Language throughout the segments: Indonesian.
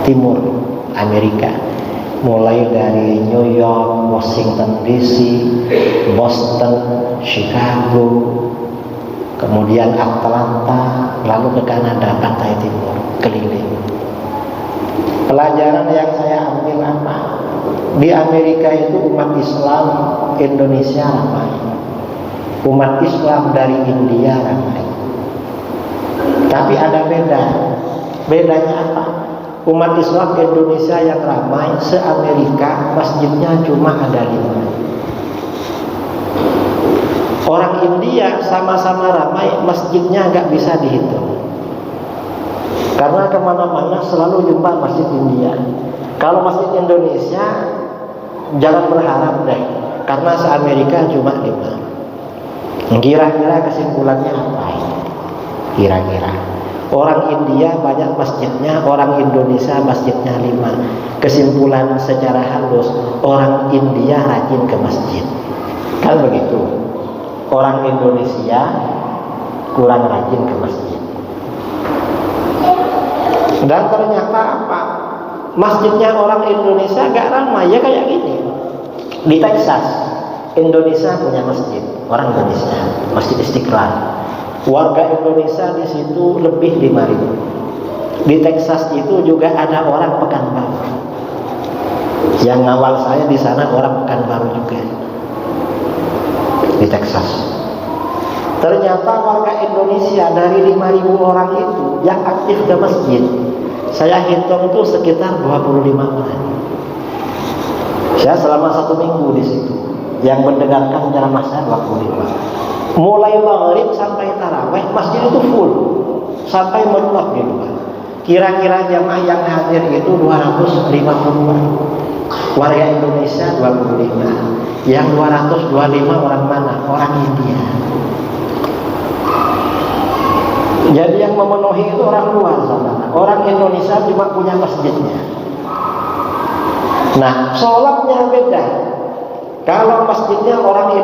timur Amerika, mulai dari New York, Washington DC, Boston, Chicago, kemudian Atlanta, lalu ke Kanada, pantai timur, keliling. Pelajaran yang saya ambil apa? Di Amerika itu umat Islam Indonesia ramai, umat Islam dari India ramai. Tapi ada bedanya apa? Umat Islam Indonesia yang ramai se-Amerika masjidnya cuma ada 5. Orang India sama-sama ramai, masjidnya nggak bisa dihitung. Karena kemana-mana selalu jumpa masjid India. Kalau masjid Indonesia jangan berharap deh, karena se-Amerika cuma 5. Kira-kira kesimpulannya apa ini? Kira-kira orang India banyak masjidnya, orang Indonesia masjidnya 5. Kesimpulan secara halus, orang India rajin ke masjid. Kan begitu. Orang Indonesia kurang rajin ke masjid. Dan ternyata apa? Masjidnya orang Indonesia gak ramai ya kayak gini. Di Texas, Indonesia punya masjid, orang Indonesia, Masjid Istiqlal. Warga Indonesia di situ lebih 5.000. Di Texas itu juga ada orang Pekanbaru. Yang ngawal saya di sana orang Pekanbaru juga. Di Texas. Ternyata warga Indonesia dari 5.000 orang itu yang aktif ke masjid, saya hitung itu sekitar 25 orang. Saya selama 1 minggu di situ, yang mendengarkan ceramah saya 25. Mulai maghrib sampai taraweh masjid itu full sampai mentok di luar. Kira-kira jamaah yang hadir itu 250-an. Warga Indonesia 25. Yang 225 orang mana? Orang India. Jadi yang memenuhi itu orang luar sana. Orang Indonesia cuma punya masjidnya. Nah, sholatnya beda. Kalau masjidnya orang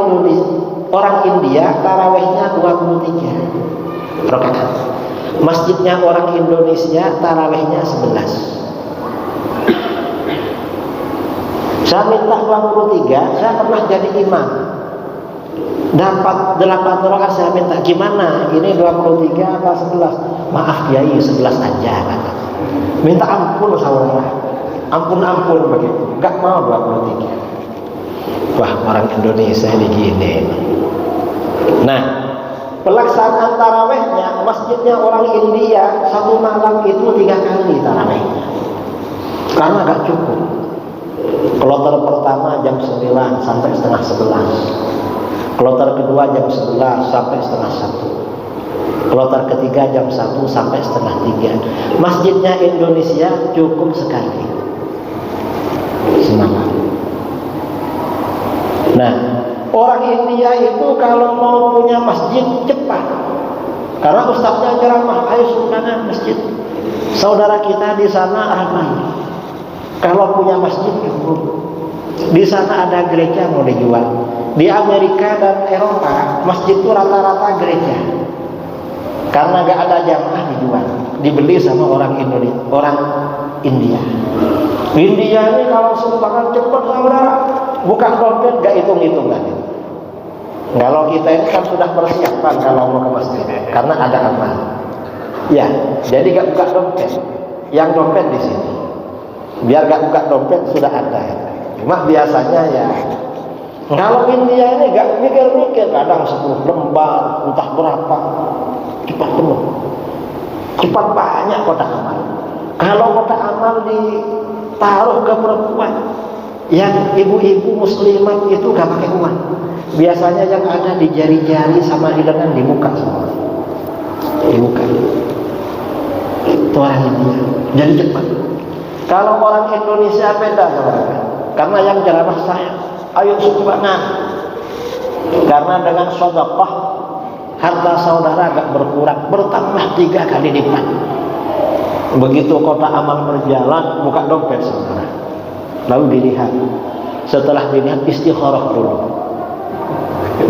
India, tarawehnya 23 rakaat. Masjidnya orang Indonesia, tarawehnya 11. Saya minta 23, saya pernah jadi imam. Dapat 8 rakaat, saya minta gimana? Ini 23 apa 11? Maaf Kiai, 11 aja kata. Minta ampun saudara. Ampun begitu. Enggak mau 23. Wah, orang Indonesia begini. Nah, pelaksanaan tarawehnya, masjidnya orang India satu malam itu 3 kali tarawehnya. Karena gak cukup. Kloter pertama jam 9 sampai setengah 11. Kloter kedua jam 11 sampai setengah 1. Kloter ketiga jam 1 sampai setengah 3. Masjidnya Indonesia cukup sekali semalam. Nah, orang India itu kalau mau punya masjid cepat. Karena ustaznya ceramah, ayo sumbangan masjid. Saudara kita di sana ramai. Kalau punya masjid cukup. Di sana ada gereja mau dijual. Di Amerika dan Eropa, masjid itu rata-rata gereja. Karena gak ada jamaah dijual, dibeli sama orang Indonesia, orang India. India ini kalau sumbangan cepat saudara, bukan dompet gak hitung-hitungan. Kalau kita ini kan sudah persiapan kalau mau ke masjid, karena ada amal. Ya, jadi gak buka dompet. Yang dompet di sini. Biar gak buka dompet sudah ada. Cuma biasanya ya, kalau India ini gak mikir-mikir, kadang 10 lembar, entah berapa, cepat penuh, cepat banyak kotak amal. Kalau kotak amal ditaruh ke perempuan, yang ibu-ibu muslimat itu gak pakai uang. Biasanya yang ada di jari-jari sama di lengan, di muka semua, di muka. Itu orang India, jadi cepat. Kalau orang Indonesia beda saudara. Karena yang ceramah saya, ayo sumbangan. Karena dengan sedekah harta saudara gak berkurang, bertambah 3 kali lipat. Begitu kotak amal berjalan, buka dompet saudara. Lalu dilihat. Setelah dilihat, istikharah dulu.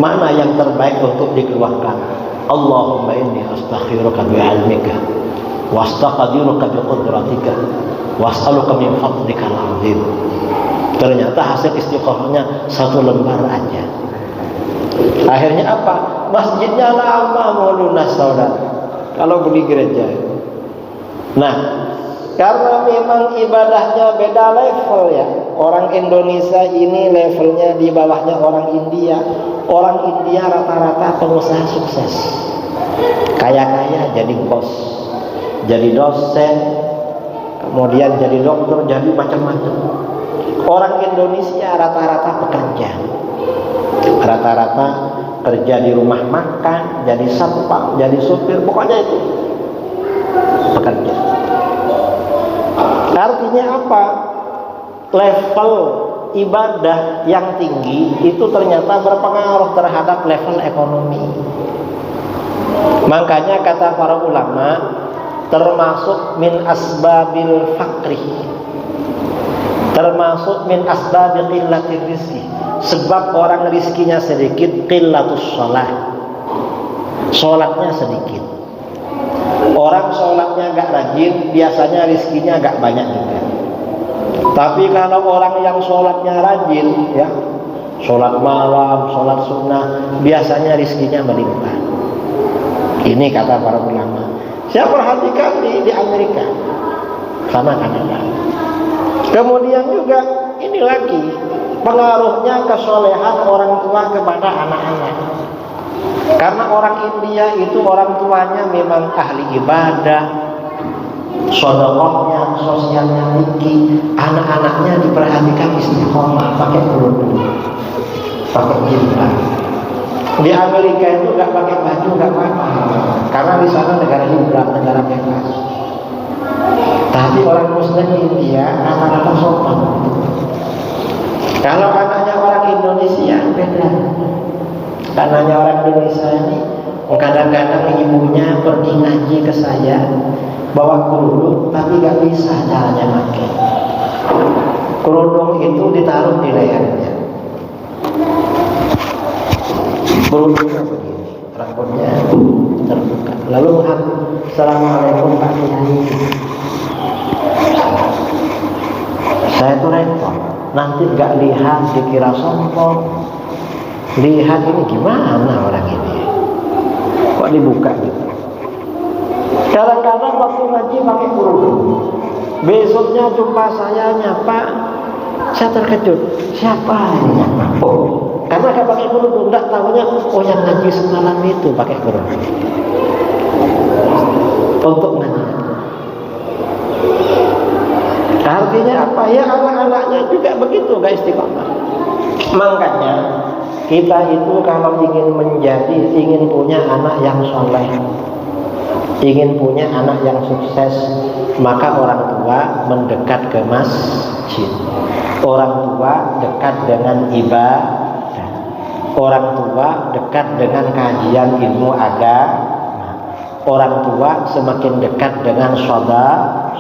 Mana yang terbaik untuk dikeluarkan? Allahumma inni astakhiruka bi'ilmika wa astaqdiruka biqudratika Was'aluka min fadlikal azim. Ternyata hasil istiqomahnya 1 lembar aja. Akhirnya apa? Masjidnya lama mau lunas, saudara, kalau beli gereja. Nah, karena memang ibadahnya beda level ya. Orang Indonesia ini levelnya di bawahnya orang India. Orang India rata-rata pengusaha sukses, kaya-kaya jadi bos, jadi dosen, kemudian jadi dokter, jadi macam-macam. Orang Indonesia rata-rata pekerja, rata-rata kerja di rumah makan, jadi satpam, jadi supir, pokoknya itu pekerja. Artinya apa? Level ibadah yang tinggi itu ternyata berpengaruh terhadap level ekonomi. Makanya kata para ulama, termasuk min asbabil fakri, termasuk min asbabil qillatir rizki. Sebab orang rizkinya sedikit, qillatus sholat, sholatnya sedikit. Orang sholatnya gak rajin, biasanya rizkinya gak banyak juga. Tapi kalau orang yang sholatnya rajin, ya, sholat malam, sholat sunnah, biasanya rizkinya melimpah. Ini kata para ulama. Saya perhatikan di Amerika sama Kanada. Kemudian juga ini lagi pengaruhnya kesolehan orang tua kepada anak-anak. Karena orang India itu orang tuanya memang ahli ibadah, sedekahnya, sosialnya tinggi, anak-anaknya diperhatikan istiqomah, pakai kerudung, pakai jilbab. Di Amerika itu nggak pakai baju nggak apa-apa, karena di sana negara liberal, negara bebas. Tapi orang Muslim di India rata-rata sopan. Kalau anaknya orang Indonesia beda. Anaknya orang Indonesia ini kadang-kadang ibunya pergi ngaji ke saya bawa kerudung, tapi nggak bisa caranya pakai. Kerudung itu ditaruh di lehernya. Kerudungnya begini, rambutnya terbuka. Lalu assalamualaikum Pak Kiai. Saya tuh repot, nanti nggak lihat dikira sombong. Lihat ini gimana orang ini, kok dibuka gitu. Kadang-kadang waktu ngaji pakai kerudung, besoknya jumpa saya nyapa, saya terkejut, siapa ini nyapa? Oh, karena gak pakai kerudung, nggak tahunya oh yang ngaji semalam itu pakai kerudung untuk ngaji. Artinya apa ya, anak-anaknya juga begitu, gak istiqomah. Makanya kita itu kalau ingin punya anak yang soleh, ingin punya anak yang sukses, maka orang tua mendekat ke masjid, orang tua dekat dengan ibadah, orang tua dekat dengan kajian ilmu agama, orang tua semakin dekat dengan sedekah.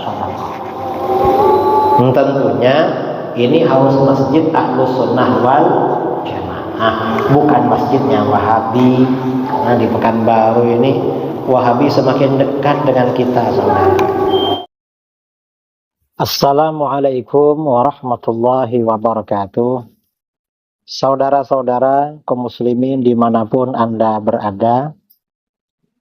Tentunya ini harus masjid Ahlus Sunnah wal Jamaah, bukan masjidnya Wahabi. Karena di Pekanbaru ini Wahabi semakin dekat dengan kita, saudara. Assalamualaikum warahmatullahi wabarakatuh. Saudara-saudara kaum muslimin dimanapun Anda berada,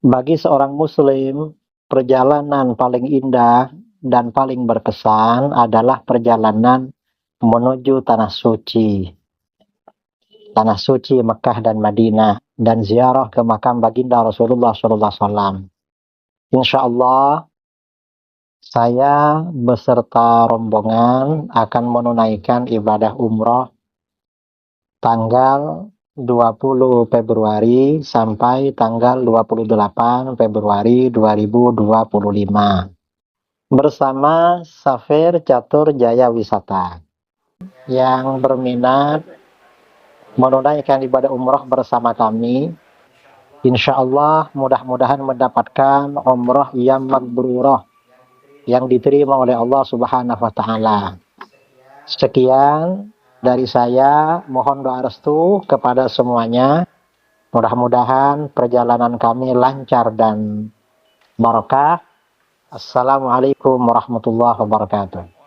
bagi seorang muslim, perjalanan paling indah dan paling berkesan adalah perjalanan menuju tanah suci Mekah dan Madinah, dan ziarah ke makam baginda Rasulullah SAW. Insya Allah saya beserta rombongan akan menunaikan ibadah umroh tanggal 20 Februari sampai tanggal 28 Februari 2025 bersama Safir Catur Jaya Wisata. Yang berminat menunaikan ibadah umroh bersama kami, insya Allah mudah-mudahan mendapatkan umroh yang mabrurah, yang diterima oleh Allah Subhanahu wa Ta'ala. Sekian dari saya, mohon doa restu kepada semuanya. Mudah-mudahan perjalanan kami lancar dan barokah. Assalamualaikum warahmatullahi wabarakatuh.